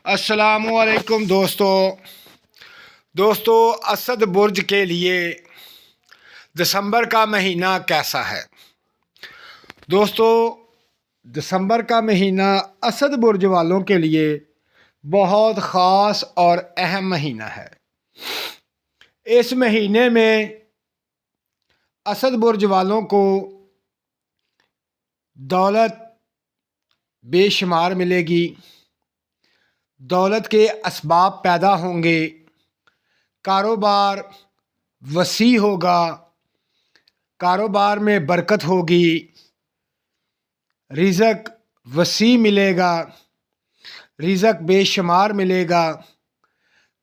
السلام علیکم دوستو اسد برج کے لیے دسمبر کا مہینہ کیسا ہے؟ دوستو دسمبر کا مہینہ اسد برج والوں کے لیے بہت خاص اور اہم مہینہ ہے۔ اس مہینے میں اسد برج والوں کو دولت بے شمار ملے گی، دولت کے اسباب پیدا ہوں گے، کاروبار وسیع ہوگا، کاروبار میں برکت ہوگی، رزق وسیع ملے گا، رزق بے شمار ملے گا،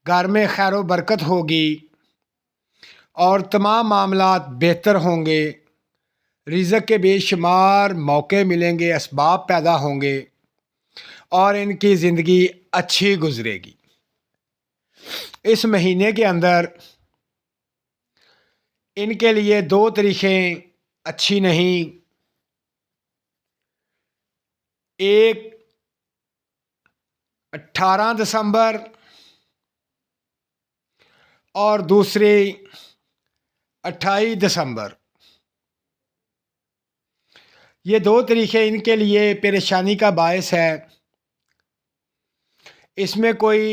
گھر میں خیر و برکت ہوگی اور تمام معاملات بہتر ہوں گے، رزق کے بے شمار موقع ملیں گے، اسباب پیدا ہوں گے اور ان کی زندگی اچھی گزرے گی۔ اس مہینے کے اندر ان کے لیے 2 تاریخیں اچھی نہیں، ایک 18 دسمبر اور دوسری 28 دسمبر۔ یہ 2 تاریخیں ان کے لیے پریشانی کا باعث ہے۔ اس میں کوئی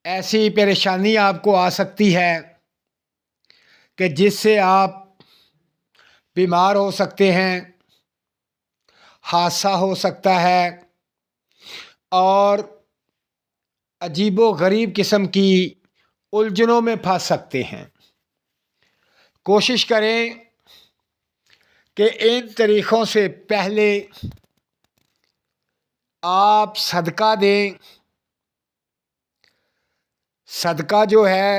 ایسی پریشانی آپ کو آ سکتی ہے کہ جس سے آپ بیمار ہو سکتے ہیں، حادثہ ہو سکتا ہے اور عجیب و غریب قسم کی الجھنوں میں پھنس سکتے ہیں۔ کوشش کریں کہ ان تاریخوں سے پہلے آپ صدقہ دیں۔ صدقہ جو ہے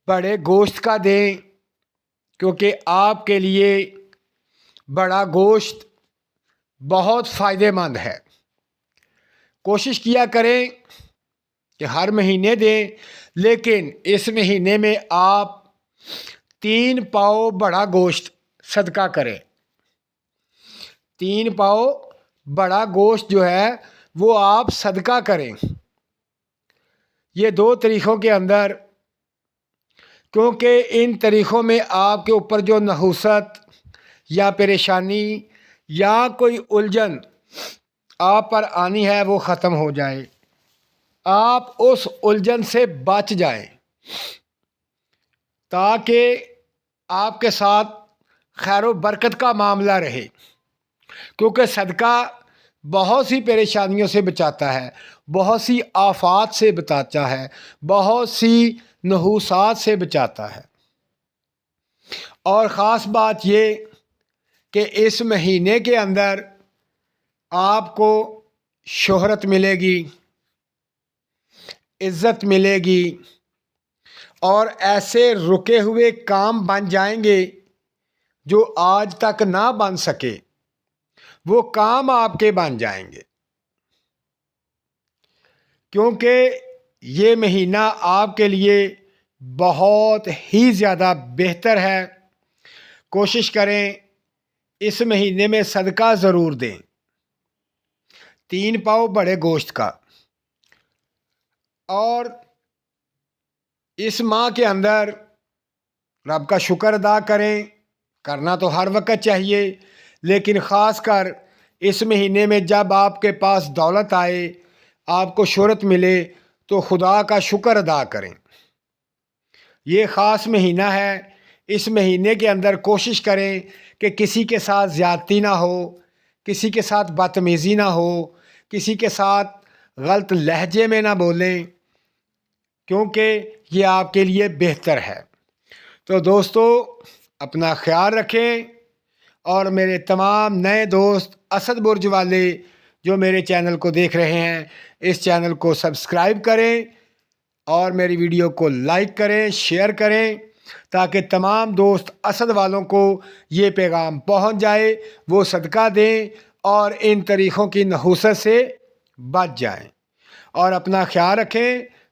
بڑے گوشت کا دیں، کیونکہ آپ کے لیے بڑا گوشت بہت فائدہ مند ہے۔ کوشش کیا کریں کہ ہر مہینے دیں، لیکن اس مہینے میں آپ 3 پاؤ بڑا گوشت صدقہ کریں۔ 3 پاؤ بڑا گوشت جو ہے وہ آپ صدقہ کریں۔ یہ 2 تاریخوں کے اندر، کیونکہ ان تاریخوں میں آپ کے اوپر جو نحوست یا پریشانی یا کوئی الجھن آپ پر آنی ہے وہ ختم ہو جائے، آپ اس الجھن سے بچ جائیں تاکہ آپ کے ساتھ خیر و برکت کا معاملہ رہے، کیونکہ صدقہ بہت سی پریشانیوں سے بچاتا ہے، بہت سی آفات سے بچاتا ہے، بہت سی نحوست سے بچاتا ہے۔ اور خاص بات یہ کہ اس مہینے کے اندر آپ کو شہرت ملے گی، عزت ملے گی اور ایسے رکے ہوئے کام بن جائیں گے جو آج تک نہ بن سکے، وہ کام آپ کے بن جائیں گے، کیونکہ یہ مہینہ آپ کے لیے بہت ہی زیادہ بہتر ہے۔ کوشش کریں اس مہینے میں صدقہ ضرور دیں، 3 پاؤ بڑے گوشت کا۔ اور اس ماہ کے اندر رب کا شکر ادا کریں، کرنا تو ہر وقت چاہیے، لیکن خاص کر اس مہینے میں جب آپ کے پاس دولت آئے، آپ کو شہرت ملے تو خدا کا شکر ادا کریں۔ یہ خاص مہینہ ہے۔ اس مہینے کے اندر کوشش کریں کہ کسی کے ساتھ زیادتی نہ ہو، کسی کے ساتھ بدتمیزی نہ ہو، کسی کے ساتھ غلط لہجے میں نہ بولیں، کیونکہ یہ آپ کے لیے بہتر ہے۔ تو دوستو اپنا خیال رکھیں، اور میرے تمام نئے دوست اسد برج والے جو میرے چینل کو دیکھ رہے ہیں، اس چینل کو سبسکرائب کریں اور میری ویڈیو کو لائک کریں، شیئر کریں، تاکہ تمام دوست اسد والوں کو یہ پیغام پہنچ جائے، وہ صدقہ دیں اور ان طریقوں کی نحوست سے بچ جائیں۔ اور اپنا خیال رکھیں،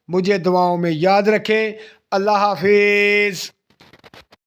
مجھے دعاؤں میں یاد رکھیں۔ اللہ حافظ۔